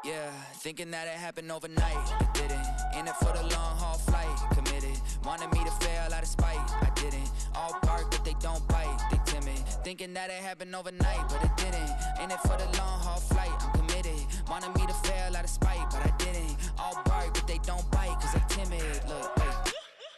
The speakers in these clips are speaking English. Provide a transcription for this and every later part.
Yeah, thinking that it happened overnight. It didn't. In it for the long haul flight. Committed. Wanted me to fail out of spite. I didn't. All bark, but they don't bite. They timid. Thinking that it happened overnight, but it didn't. In it for the long haul flight. I'm committed. Wanted me to fail out of spite, but I didn't. All bark, but they don't bite, cause they timid. Look, wait.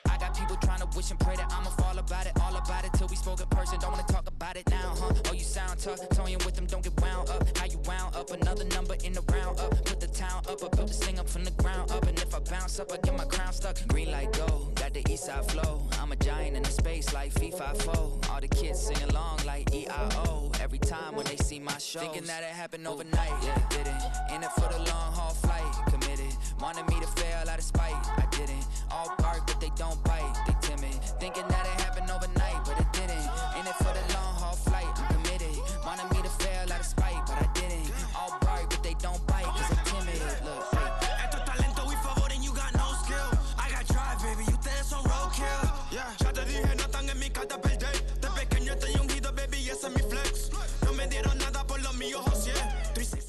I got people trying to wish and pray that I'ma fall about it, all about it till we spoke in person. Don't wanna talk about it now, huh? Oh, you sound tough, toying with them, don't get wound up. How you wound up? Another number in the round up. Put the town up, I built this thing up from the ground up. And if I bounce up, I get my crown stuck. Green light go, got the east side flow. I'm a giant in the space like FIFA4. All the kids sing along like EIO. Every time when they see my show, thinking that it happened overnight, yeah, it didn't. In it for the long haul flight, committed. Wanted me to fail out of spite, I didn't. All bark, but they don't bite, they timid. Thinking that it happened overnight, but it didn't. In it for the long haul flight, I'm committed. Wanted me to fail out of spite, but I didn't. All bark, but they don't bite, cause I'm timid. Look, Esto talento we favor and you got no skill. I got drive, baby, ustedes son roadkill. Yeah, ya te dije, no están en mi carta perder. De pequeño estoy ungido, baby, y ese es mi flex. No me dieron nada por lo mío, José. 360.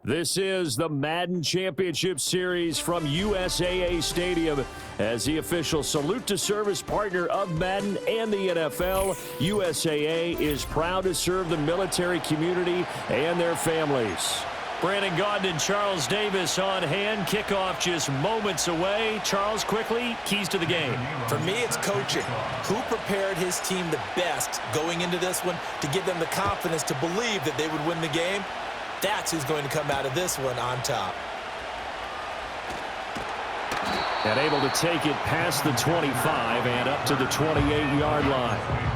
This is the Madden Championship Series from USAA Stadium. As the official salute to service partner of Madden and the NFL, USAA is proud to serve the military community and their families. Brandon Gaudin and Charles Davis on hand. Kickoff just moments away. Charles, quickly, keys to the game. For me, it's coaching. Who prepared his team the best going into this one to give them the confidence to believe that they would win the game? That's who's going to come out of this one on top. And able to take it past the 25 and up to the 28-yard line.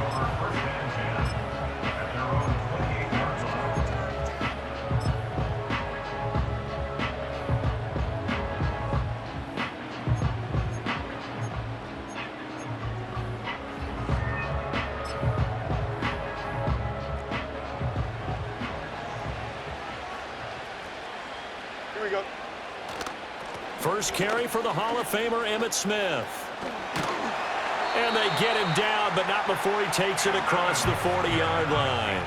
First carry for the Hall of Famer Emmitt Smith. And they get him down, but not before he takes it across the 40-yard line.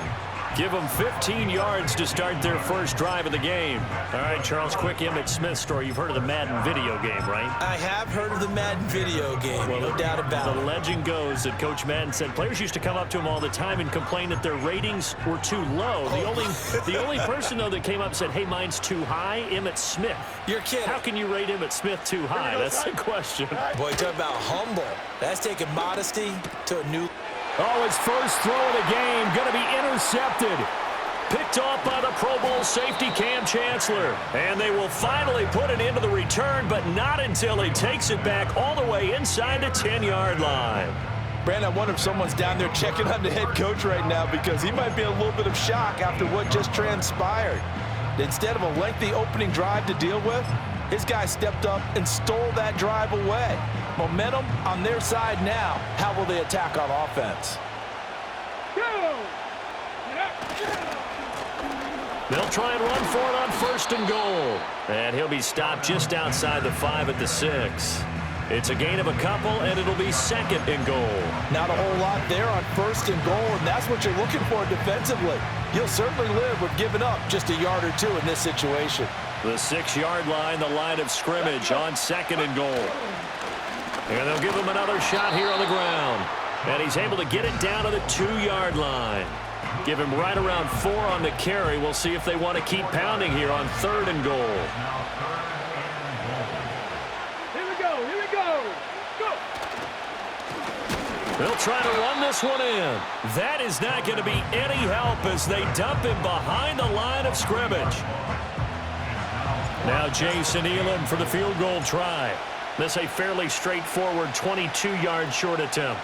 Give them 15 yards to start their first drive of the game. All right, Charles, quick Emmitt Smith story. You've heard of the Madden video game, right? I have heard of the Madden video game, well, no doubt about it. The legend goes that Coach Madden said players used to come up to him all the time and complain that their ratings were too low. The only person, though, that came up and said, hey, mine's too high, Emmitt Smith. You're kidding. How can you rate Emmitt Smith too high? That's the question. Boy, talk about humble. That's taking modesty to a new... Oh, his first throw of the game going to be intercepted. Picked off by the Pro Bowl safety Cam Chancellor. And they will finally put it into the return, but not until he takes it back all the way inside the 10-yard line. Brandon, I wonder if someone's down there checking on the head coach right now because he might be in a little bit of shock after what just transpired. Instead of a lengthy opening drive to deal with, his guy stepped up and stole that drive away. Momentum on their side now. How will they attack on offense? They'll try and run for it on first and goal. And he'll be stopped just outside the 5 at the 6. It's a gain of a couple, and it'll be second and goal. Not a whole lot there on first and goal, and that's what you're looking for defensively. You'll certainly live with giving up just a yard or two in this situation. The 6-yard line, the line of scrimmage on second and goal. And they'll give him another shot here on the ground. And he's able to get it down to the 2-yard line. Give him right around 4 on the carry. We'll see if they want to keep pounding here on third and goal. Here we go. Go. They'll try to run this one in. That is not going to be any help as they dump him behind the line of scrimmage. Now Jason Elam for the field goal try. This a fairly straightforward 22-yard short attempt.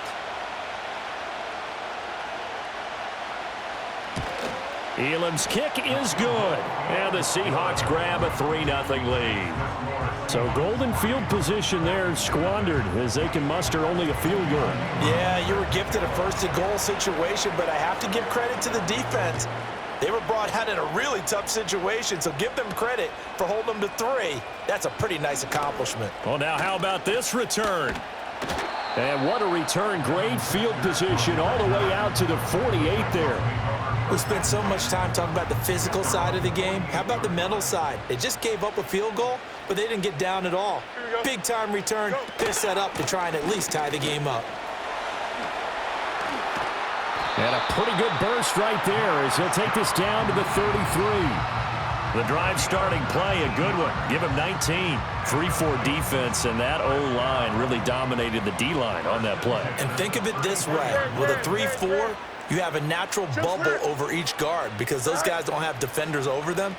Elam's kick is good. And the Seahawks grab a 3-0 lead. So golden field position there squandered as they can muster only a field goal. Yeah, you were gifted a first and goal situation, but I have to give credit to the defense. They were brought out in a really tough situation, so give them credit for holding them to 3. That's a pretty nice accomplishment. Well, now how about this return? And what a return. Great field position all the way out to the 48 there. We spent so much time talking about the physical side of the game. How about the mental side? They just gave up a field goal, but they didn't get down at all. Big-time return. They're set up to try and at least tie the game up. And a pretty good burst right there as he'll take this down to the 33. The drive starting play, a good one. Give him 19. 3-4 defense, and that O-line really dominated the D-line on that play. And think of it this way. With a 3-4, you have a natural bubble over each guard because those guys don't have defenders over them.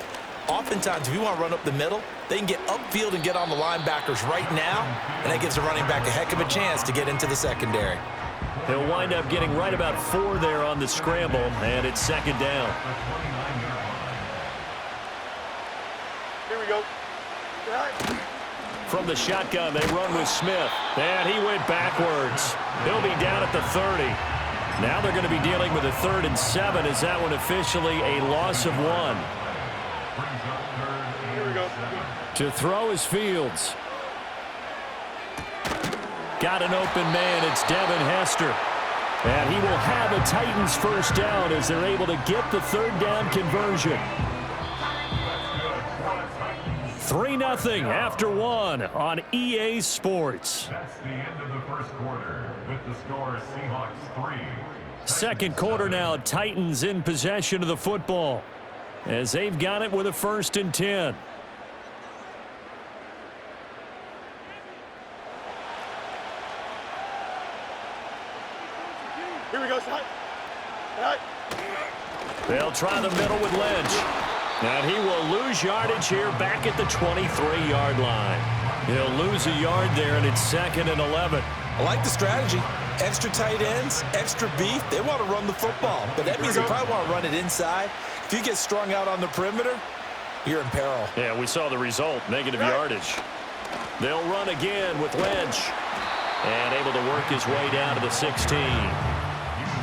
Oftentimes, if you want to run up the middle, they can get upfield and get on the linebackers right now, and that gives the running back a heck of a chance to get into the secondary. He'll wind up getting right about 4 there on the scramble, and it's second down. Here we go. From the shotgun, they run with Smith, and he went backwards. He'll be down at the 30. Now they're going to be dealing with a 3rd and 7. Is that one officially a loss of 1? Here we go. To throw is Fields. Got an open man. It's Devin Hester. And he will have a Titans first down as they're able to get the 3rd down conversion. 3-0 after 1 on EA Sports. That's the end of the first quarter with the score Seahawks 3. Second quarter now, Titans in possession of the football as they've got it with a 1st and 10. Here we go, Side. Side. They'll try the middle with Lynch. And he will lose yardage here back at the 23-yard line. He'll lose a yard there, and it's 2nd and 11. I like the strategy. Extra tight ends, extra beef. They want to run the football, but that means they probably want to run it inside. If you get strung out on the perimeter, you're in peril. Yeah, we saw the result, negative yardage. They'll run again with Lynch. And able to work his way down to the 16.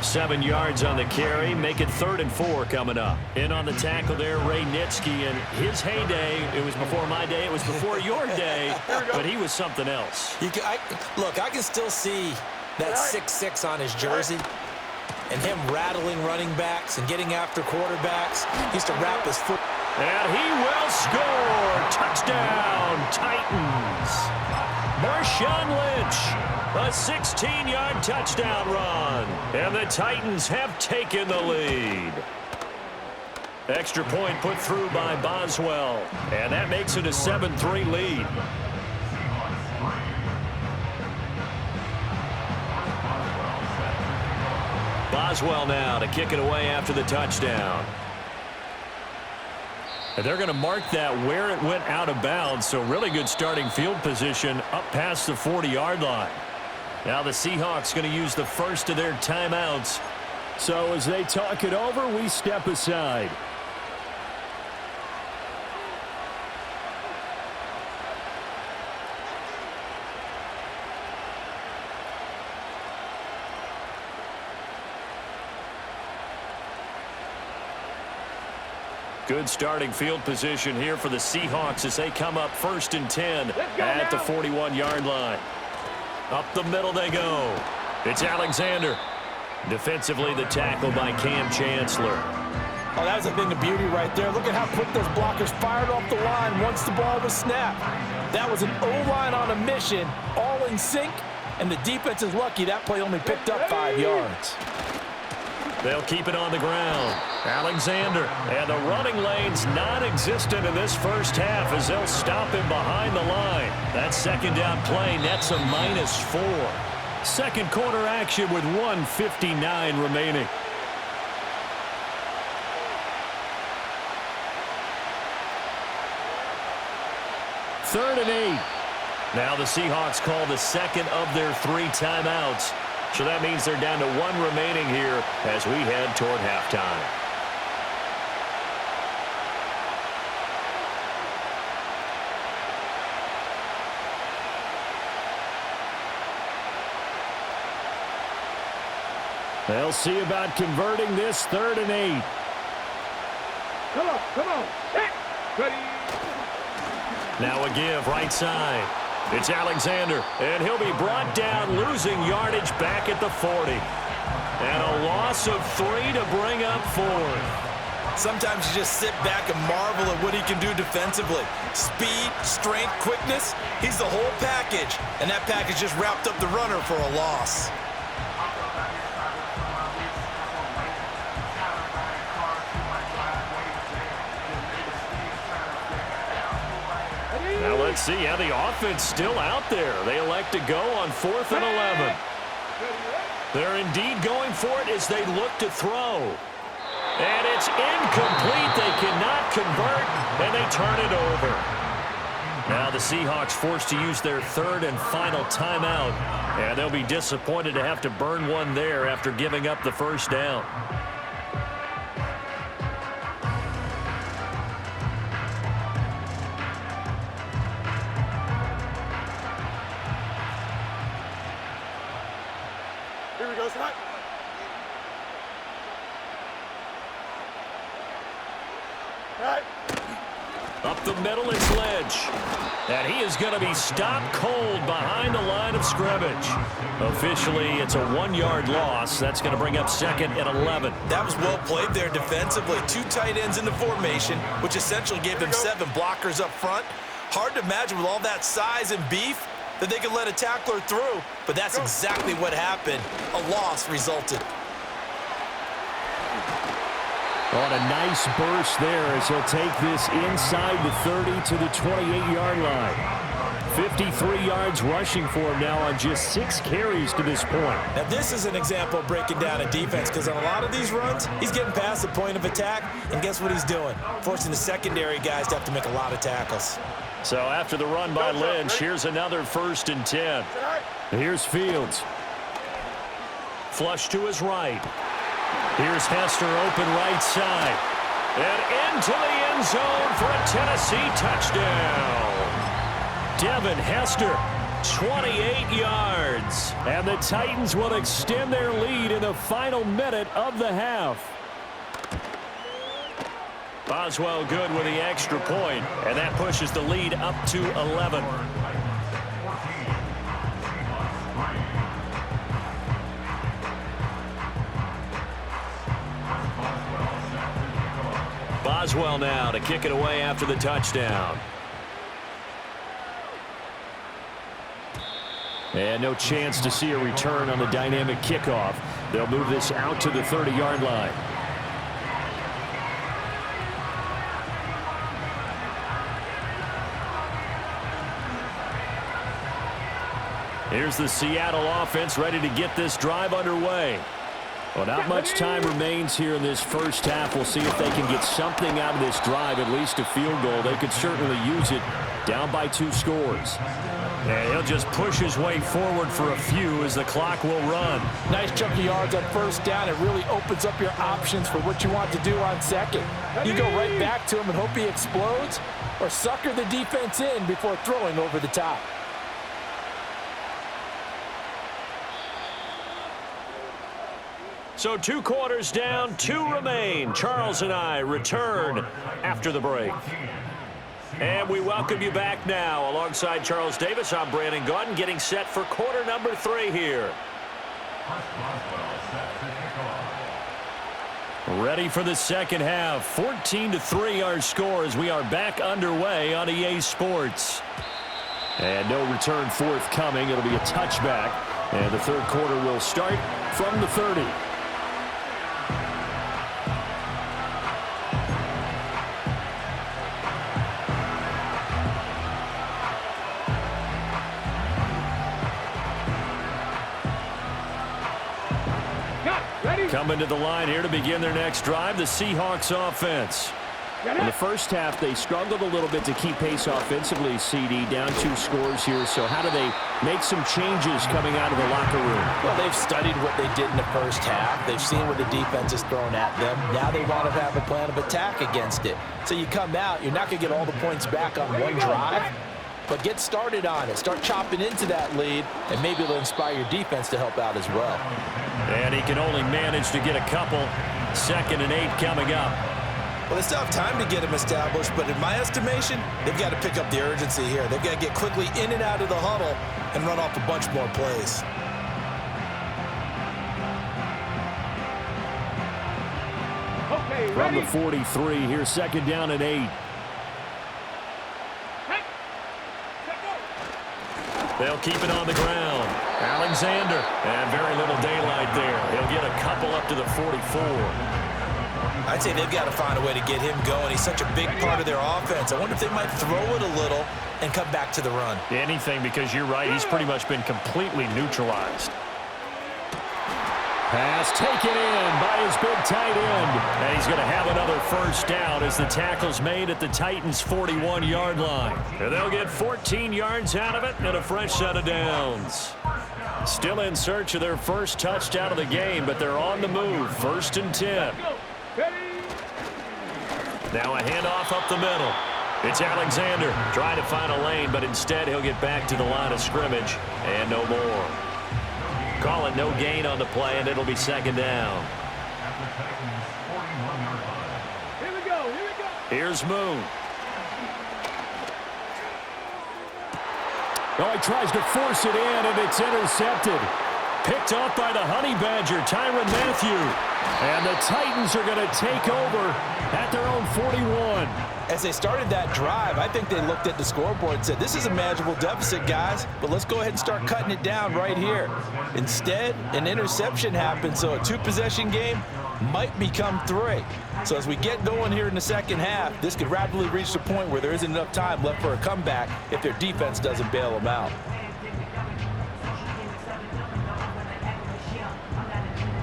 7 yards on the carry, make it 3rd and 4 coming up. In on the tackle there, Ray Nitschke, and his heyday, it was before my day, it was before your day, but he was something else. Look, I can still see that 6'6" on his jersey and him rattling running backs and getting after quarterbacks. He used to wrap his foot. And he will score. Touchdown, Titans. Marshawn Lynch. A 16-yard touchdown run. And the Titans have taken the lead. Extra point put through by Boswell. And that makes it a 7-3 lead. Boswell now to kick it away after the touchdown. And they're going to mark that where it went out of bounds. So really good starting field position up past the 40-yard line. Now the Seahawks going to use the first of their timeouts. So as they talk it over, we step aside. Good starting field position here for the Seahawks as they come up 1st and 10 at the 41-yard line. Up the middle they go. It's Alexander. Defensively, the tackle by Cam Chancellor. Oh, that was a thing of beauty right there. Look at how quick those blockers fired off the line once the ball was snapped. That was an O-line on a mission, all in sync, and the defense is lucky that play only picked up 5 yards. They'll keep it on the ground. Alexander, and the running lane's non-existent in this first half as they'll stop him behind the line. That second down play nets a -4. Second quarter action with 1:59 remaining. Third and 8. Now the Seahawks call the second of their 3 timeouts. So that means they're down to 1 remaining here as we head toward halftime. They'll see about converting this 3rd and 8. Come on. Hey, ready. Now a give right side. It's Alexander, and he'll be brought down, losing yardage back at the 40. And a loss of 3 to bring up 4th. Sometimes you just sit back and marvel at what he can do defensively. Speed, strength, quickness, he's the whole package. And that package just wrapped up the runner for a loss. Now let's see how the offense still out there. They elect to go on 4th and 11. They're indeed going for it as they look to throw. And it's incomplete. They cannot convert, and they turn it over. Now the Seahawks forced to use their 3rd and final timeout, and they'll be disappointed to have to burn one there after giving up the first down. Here we go, Scott. Up the middle, it's Lynch. And he is going to be stopped cold behind the line of scrimmage. Officially, it's a 1-yard loss. That's going to bring up 2nd and 11. That was well played there defensively. 2 tight ends in the formation, which essentially gave them 7 blockers up front. Hard to imagine with all that size and beef that they could let a tackler through. But that's exactly what happened. A loss resulted. On a nice burst there as he'll take this inside the 30 to the 28-yard line. 53 yards rushing for him now on just 6 carries to this point. Now this is an example of breaking down a defense, because on a lot of these runs, he's getting past the point of attack, and guess what he's doing? Forcing the secondary guys to have to make a lot of tackles. So after the run by Lynch, here's another 1st and 10. Here's Fields. Flush to his right. Here's Hester open right side. And into the end zone for a Tennessee touchdown. Devin Hester, 28 yards. And the Titans will extend their lead in the final minute of the half. Boswell good with the extra point, and that pushes the lead up to 11. Boswell now to kick it away after the touchdown. And no chance to see a return on the dynamic kickoff. They'll move this out to the 30-yard line. Here's the Seattle offense ready to get this drive underway. Well, not much time remains here in this first half. We'll see if they can get something out of this drive, at least a field goal. They could certainly use it, down by 2 scores. And he'll just push his way forward for a few as the clock will run. Nice chunk of yards on 1st down. It really opens up your options for what you want to do on 2nd. You go right back to him and hope he explodes, or sucker the defense in before throwing over the top. So 2 quarters down, 2 remain. Charles and I return after the break. And we welcome you back now. Alongside Charles Davis, I'm Brandon Gaudin, getting set for quarter number 3 here. Ready for the second half. 14-3 our score as we are back underway on EA Sports. And no return forthcoming. It'll be a touchback. And the 3rd quarter will start from the 30. Coming to the line here to begin their next drive, the Seahawks offense. In the first half, they struggled a little bit to keep pace offensively, CD, down 2 scores here. So how do they make some changes coming out of the locker room? Well, they've studied what they did in the first half. They've seen what the defense has thrown at them. Now they want to have a plan of attack against it. So you come out, you're not going to get all the points back on one drive, but get started on it. Start chopping into that lead, and maybe it'll inspire your defense to help out as well. And he can only manage to get a couple. 2nd and 8 coming up. Well, they still have time to get him established, but in my estimation, they've got to pick up the urgency here. They've got to get quickly in and out of the huddle and run off a bunch more plays. from the 43. Here's second down and 8. They'll keep it on the ground. Alexander, and very little daylight there. He'll get a couple up to the 44. I'd say they've got to find a way to get him going. He's such a big part of their offense. I wonder if they might throw it a little and come back to the run. Anything, because you're right. He's pretty much been completely neutralized. Pass taken in by his big tight end. And he's going to have another first down as the tackle's made at the Titans' 41-yard line. And they'll get 14 yards out of it and a fresh set of downs. Still in search of their first touchdown of the game, but they're on the move. 1st and 10. Now a handoff up the middle. It's Alexander trying to find a lane, but instead he'll get back to the line of scrimmage and no more. Call it no gain on the play, and it'll be second down. Here we go. Here's Moon. Oh, he tries to force it in, and it's intercepted. Picked off by the Honey Badger, Tyrann Mathieu. And the Titans are going to take over at their own 41. As they started that drive, I think they looked at the scoreboard and said, this is a manageable deficit, guys, but let's go ahead and start cutting it down right here. Instead, an interception happened, so a 2-possession game might become 3. So as we get going here in the second half, this could rapidly reach the point where there isn't enough time left for a comeback if their defense doesn't bail them out.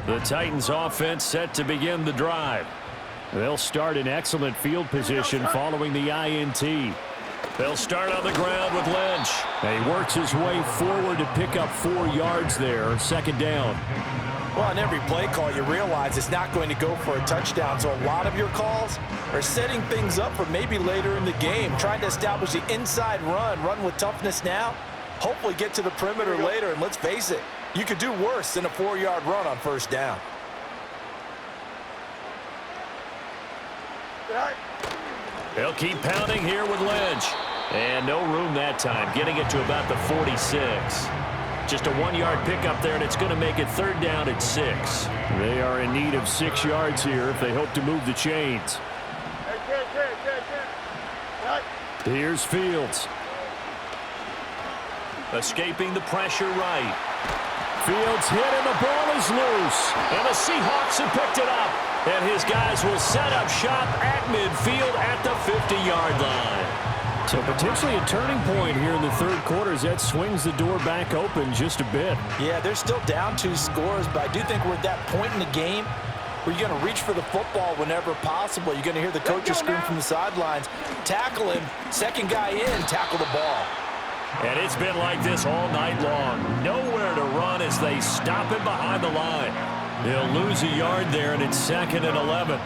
The Titans offense set to begin the drive. They'll start in excellent field position following the INT. They'll start on the ground with Lynch. And he works his way forward to pick up 4 yards there. Second down. Well, on every play call, you realize it's not going to go for a touchdown. So a lot of your calls are setting things up for maybe later in the game, trying to establish the inside run with toughness now, hopefully get to the perimeter later. And let's face it, you could do worse than a 4-yard run on first down. They'll keep pounding here with Lynch. And no room that time, getting it to about the 46. Just a 1-yard pickup there, and it's going to make it third down at 6. They are in need of 6 yards here if they hope to move the chains. Here's Fields. Escaping the pressure right. Fields hit, and the ball is loose. And the Seahawks have picked it up. And his guys will set up shop at midfield at the 50-yard line. So potentially a turning point here in the third quarter as that swings the door back open just a bit. Yeah, they're still down 2 scores, but I do think we're at that point in the game where you're going to reach for the football whenever possible. You're going to hear the coaches scream from the sidelines, tackle him, second guy in, tackle the ball. And it's been like this all night long. Nowhere to run as they stop him behind the line. They'll lose a yard there, and it's 2nd and 11.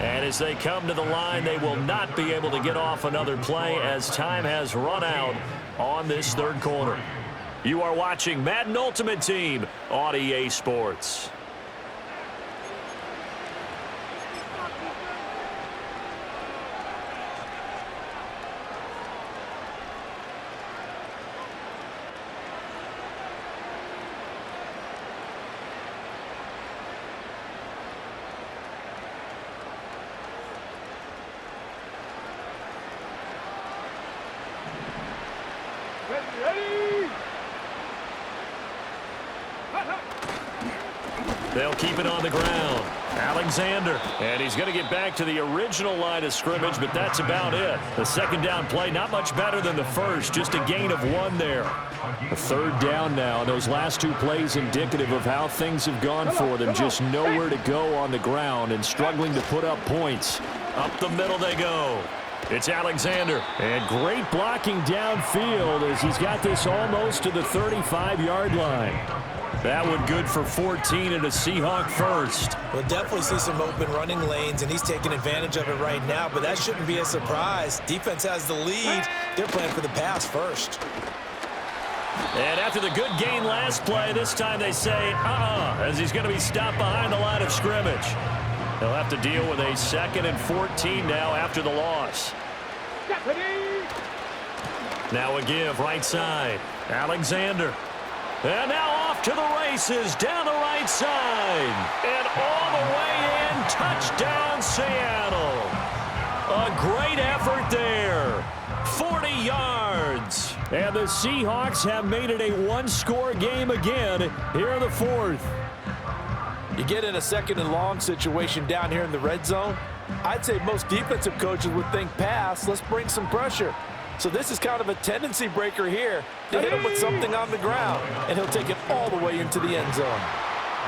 And as they come to the line, they will not be able to get off another play as time has run out on this third quarter. You are watching Madden Ultimate Team on EA Sports. They'll keep it on the ground. Alexander. And he's going to get back to the original line of scrimmage, but that's about it. The second down play, not much better than the first. Just a gain of 1 there. A third down now. Those last 2 plays indicative of how things have gone for them. Just nowhere to go on the ground and struggling to put up points. Up the middle they go. It's Alexander. And great blocking downfield as he's got this almost to the 35-yard line. That one good for 14 and a Seahawk first. We'll definitely see some open running lanes, and he's taking advantage of it right now, but that shouldn't be a surprise. Defense has the lead. They're playing for the pass first. And after the good gain last play, this time they say, as he's going to be stopped behind the line of scrimmage. They'll have to deal with a 2nd and 14 now after the loss. Now a give right side. Alexander. And now off to the races down the right side. And all the way in. Touchdown, Seattle. A great effort there. 40 yards. And the Seahawks have made it a one-score game again here in the fourth. You get in a second and long situation down here in the red zone. I'd say most defensive coaches would think pass. Let's bring some pressure. So this is kind of a tendency breaker here to hit him with something on the ground, and he'll take it all the way into the end zone.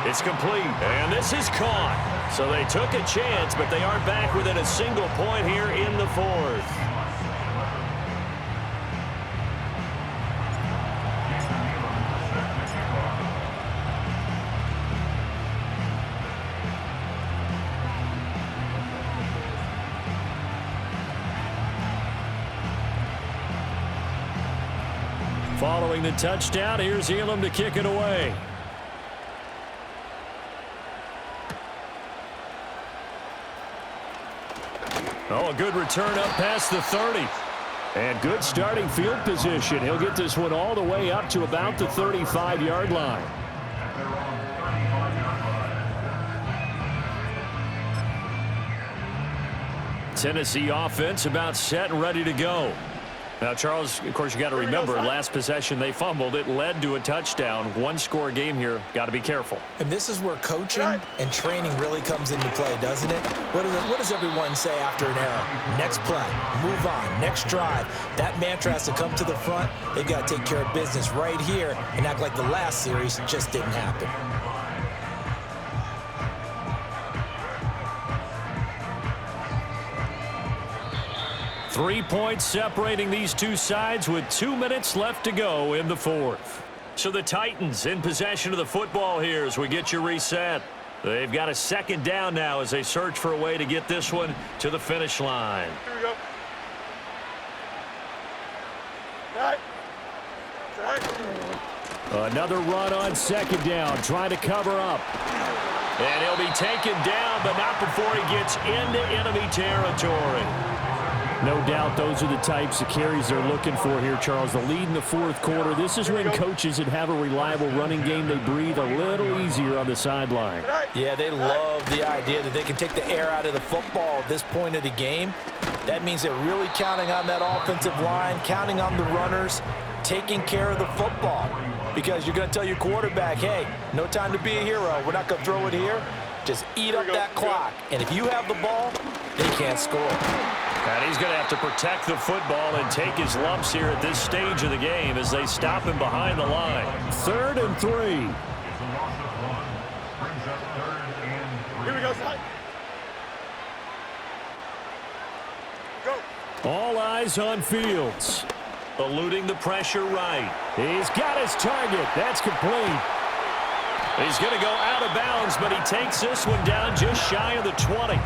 It's complete, and this is caught. So they took a chance, but they aren't back within a single point here in the fourth. Following the touchdown, here's Elam to kick it away. Oh, a good return up past the 30. And good starting field position. He'll get this one all the way up to about the 35-yard line. Tennessee offense about set and ready to go. Now, Charles, of course, you got to remember, last possession they fumbled. It led to a touchdown. One-score game here. Got to be careful. And this is where coaching and training really comes into play, doesn't it? What does everyone say after an error? Next play, move on, next drive. That mantra has to come to the front. They've got to take care of business right here and act like the last series just didn't happen. Three points separating these two sides with 2 minutes left to go in the fourth. So the Titans in possession of the football here as we get you reset. They've got a second down now as they search for a way to get this one to the finish line. Here we go. Another run on second down, trying to cover up. And he'll be taken down, but not before he gets into enemy territory. No doubt those are the types of carries they're looking for here, Charles. The lead in the fourth quarter. This is when coaches that have a reliable running game, they breathe a little easier on the sideline. Yeah, they love the idea that they can take the air out of the football at this point of the game. That means they're really counting on that offensive line, counting on the runners, taking care of the football. Because you're going to tell your quarterback, hey, no time to be a hero. We're not going to throw it here. Just eat up that clock. And if you have the ball, they can't score. And he's going to have to protect the football and take his lumps here at this stage of the game as they stop him behind the line. 3rd and 3. Here we go, Sly. Go. All eyes on Fields. Eluding the pressure right. He's got his target. That's complete. He's going to go out of bounds, but he takes this one down just shy of the 20.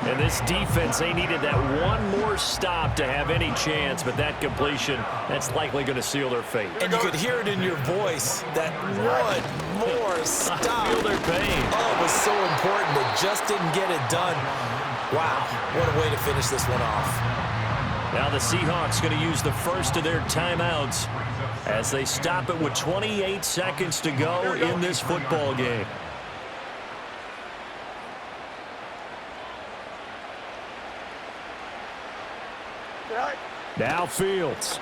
And this defense, they needed that one more stop to have any chance, but that completion, that's likely going to seal their fate. And you could hear it in your voice, that one more stop. I feel their pain. Oh, it was so important. They just didn't get it done. Wow, what a way to finish this one off. Now the Seahawks going to use the first of their timeouts as they stop it with 28 seconds to go in this football game. Now Fields.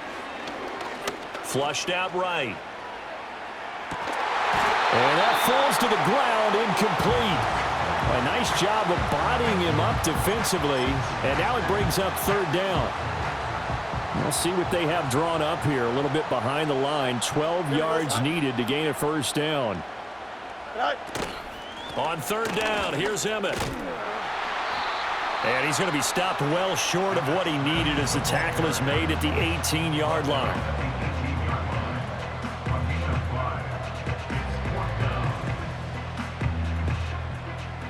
Flushed out right. And that falls to the ground, incomplete. A nice job of bodying him up defensively. And now it brings up 3rd down. We'll see what they have drawn up here. A little bit behind the line. 12 yards needed to gain a 1st down. On 3rd down, here's Emmett. And he's going to be stopped well short of what he needed as the tackle is made at the 18-yard line.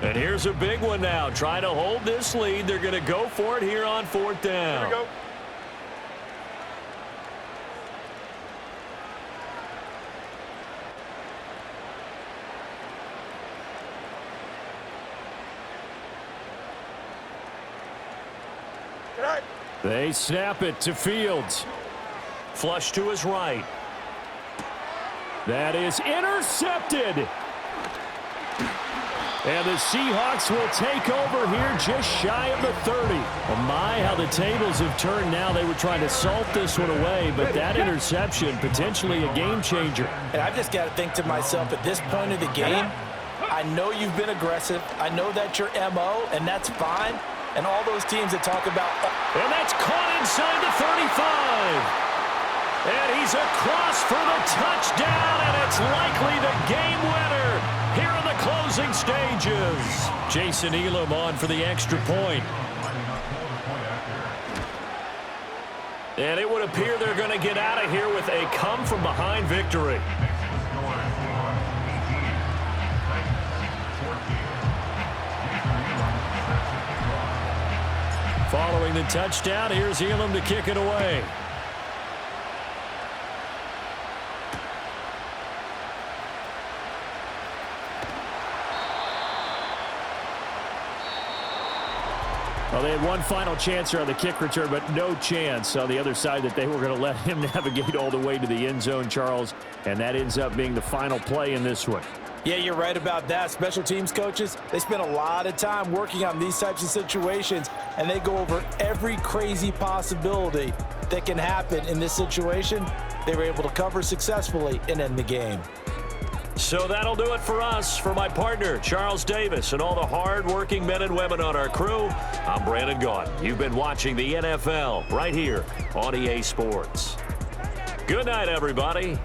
And here's a big one now. Trying to hold this lead. They're going to go for it here on 4th down. Here we go. They snap it to Fields. Flush to his right. That is intercepted. And the Seahawks will take over here just shy of the 30. Well, my, how the tables have turned now. They were trying to salt this one away, but that interception, potentially a game changer. And I've just got to think to myself, at this point of the game, I know you've been aggressive. I know that's your MO, and that's fine. And all those teams that talk about... And that's caught inside the 35. And he's across for the touchdown, and it's likely the game winner here in the closing stages. Jason Elam on for the extra point. And it would appear they're going to get out of here with a come-from-behind victory. Following the touchdown, here's Elam to kick it away. Well, they had one final chance here on the kick return, but no chance on the other side that they were going to let him navigate all the way to the end zone, Charles, and that ends up being the final play in this one. Yeah, you're right about that. Special teams coaches, they spend a lot of time working on these types of situations, and they go over every crazy possibility that can happen in this situation. They were able to cover successfully and end the game. So that'll do it for us. For my partner, Charles Davis, and all the hard-working men and women on our crew, I'm Brandon Gaudin. You've been watching the NFL right here on EA Sports. Good night, everybody.